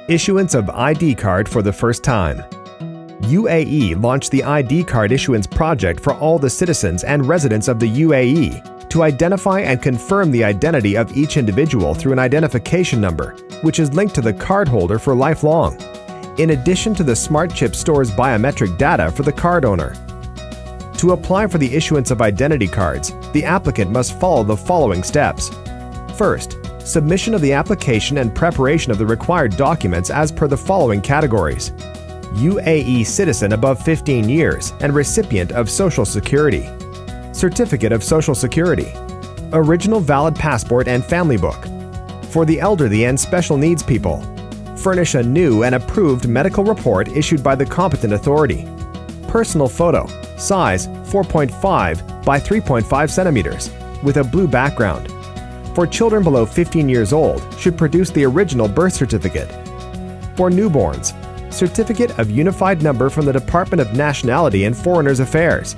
Issuance of ID card for the first time. UAE launched the ID card issuance project for all the citizens and residents of the UAE to identify and confirm the identity of each individual through an identification number, which is linked to the cardholder for lifelong, in addition to the smart chip stores biometric data for the card owner. To apply for the issuance of identity cards, the applicant must follow the following steps. First, submission of the application and preparation of the required documents as per the following categories: UAE citizen above 15 years and recipient of Social Security, Certificate of Social Security, original valid passport and family book. For the elderly and special needs people, furnish a new and approved medical report issued by the competent authority. Personal photo, size 4.5 by 3.5 centimeters, with a blue background. For children below 15 years old, should produce the original birth certificate. For newborns, Certificate of Unified Number from the Department of Nationality and Foreigners Affairs,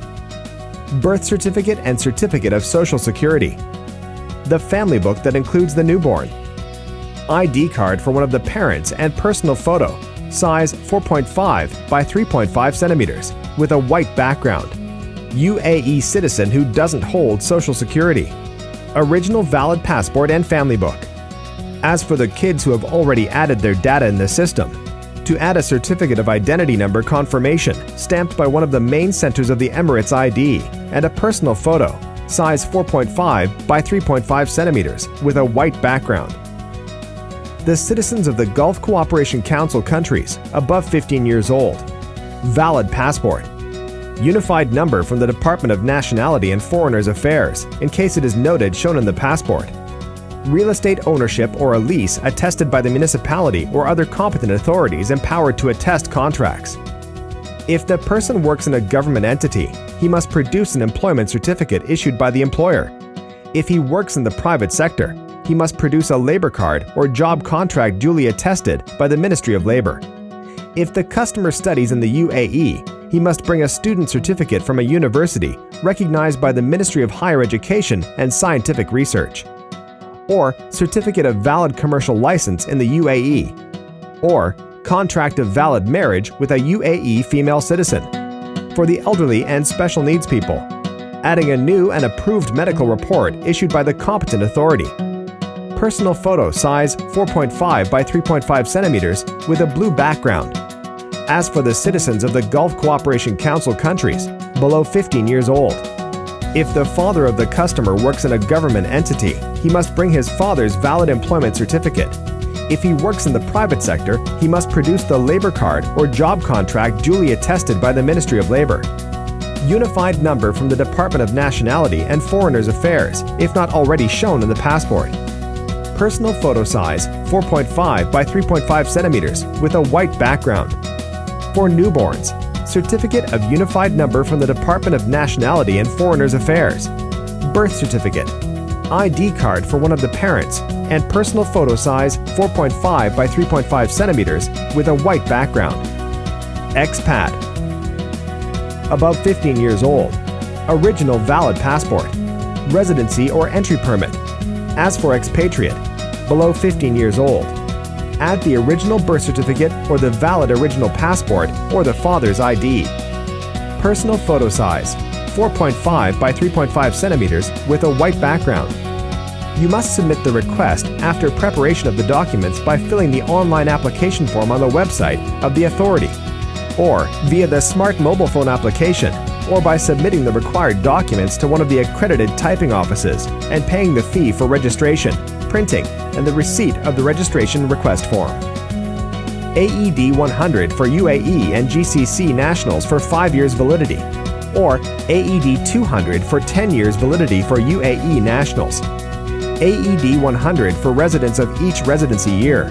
birth certificate and certificate of Social Security, the family book that includes the newborn, ID card for one of the parents and personal photo, size 4.5 by 3.5 centimeters, with a white background. UAE citizen who doesn't hold Social Security, original valid passport and family book. As for the kids who have already added their data in the system, to add a certificate of identity number confirmation stamped by one of the main centers of the Emirates ID and a personal photo, size 4.5 by 3.5 centimeters, with a white background. The citizens of the Gulf Cooperation Council countries above 15 years old, valid passport, unified number from the Department of Nationality and Foreigners Affairs in case it is noted shown in the passport, real estate ownership or a lease attested by the municipality or other competent authorities empowered to attest contracts. If the person works in a government entity, he must produce an employment certificate issued by the employer. If he works in the private sector, he must produce a labor card or job contract duly attested by the Ministry of Labor. If the customer studies in the UAE, he must bring a student certificate from a university recognized by the Ministry of Higher Education and Scientific Research, or certificate of valid commercial license in the UAE, or contract of valid marriage with a UAE female citizen. For the elderly and special needs people, adding a new and approved medical report issued by the competent authority. Personal photo size 4.5 by 3.5 centimeters with a blue background. As for the citizens of the Gulf Cooperation Council countries, below 15 years old, if the father of the customer works in a government entity, he must bring his father's valid employment certificate. If he works in the private sector, he must produce the labor card or job contract duly attested by the Ministry of Labor. Unified number from the Department of Nationality and Foreigners Affairs, if not already shown in the passport. Personal photo size 4.5 by 3.5 centimeters with a white background. For newborns, Certificate of Unified Number from the Department of Nationality and Foreigners Affairs, birth certificate, ID card for one of the parents, and personal photo size 4.5 by 3.5 centimeters with a white background. Expat, above 15 years old, original valid passport, residency or entry permit. As for expatriate, below 15 years old, add the original birth certificate or the valid original passport or the father's ID. Personal photo size 4.5 by 3.5 centimeters with a white background. You must submit the request after preparation of the documents by filling the online application form on the website of the authority, or via the smart mobile phone application, or by submitting the required documents to one of the accredited typing offices and paying the fee for registration, printing, and the receipt of the registration request form. AED 100 for UAE and GCC nationals for 5 years validity, or AED 200 for 10 years validity for UAE nationals. AED 100 for residents of each residency year.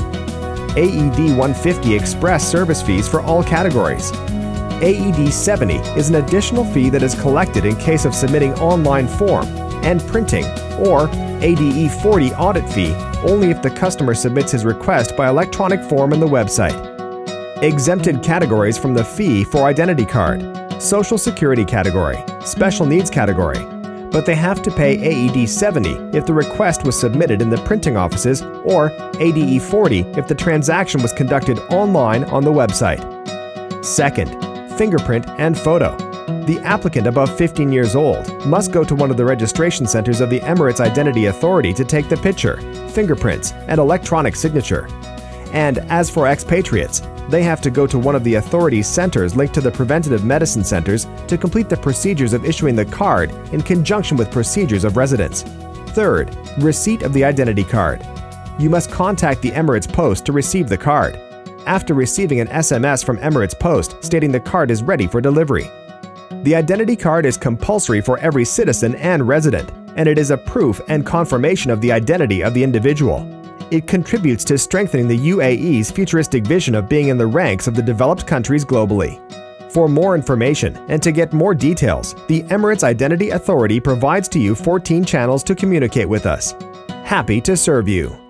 AED 150 express service fees for all categories. AED 70 is an additional fee that is collected in case of submitting online form and printing, or ADE 40 audit fee only if the customer submits his request by electronic form in the website. Exempted categories from the fee for identity card, Social Security category, Special Needs category, but they have to pay AED 70 if the request was submitted in the printing offices or ADE 40 if the transaction was conducted online on the website. Second, fingerprint and photo. The applicant above 15 years old must go to one of the registration centers of the Emirates Identity Authority to take the picture, fingerprints, and electronic signature. And as for expatriates, they have to go to one of the authority's centers linked to the preventative medicine centers to complete the procedures of issuing the card in conjunction with procedures of residence. Third, receipt of the identity card. You must contact the Emirates Post to receive the card, after receiving an SMS from Emirates Post stating the card is ready for delivery. The identity card is compulsory for every citizen and resident, and it is a proof and confirmation of the identity of the individual. It contributes to strengthening the UAE's futuristic vision of being in the ranks of the developed countries globally. For more information and to get more details, the Emirates Identity Authority provides to you 14 channels to communicate with us. Happy to serve you.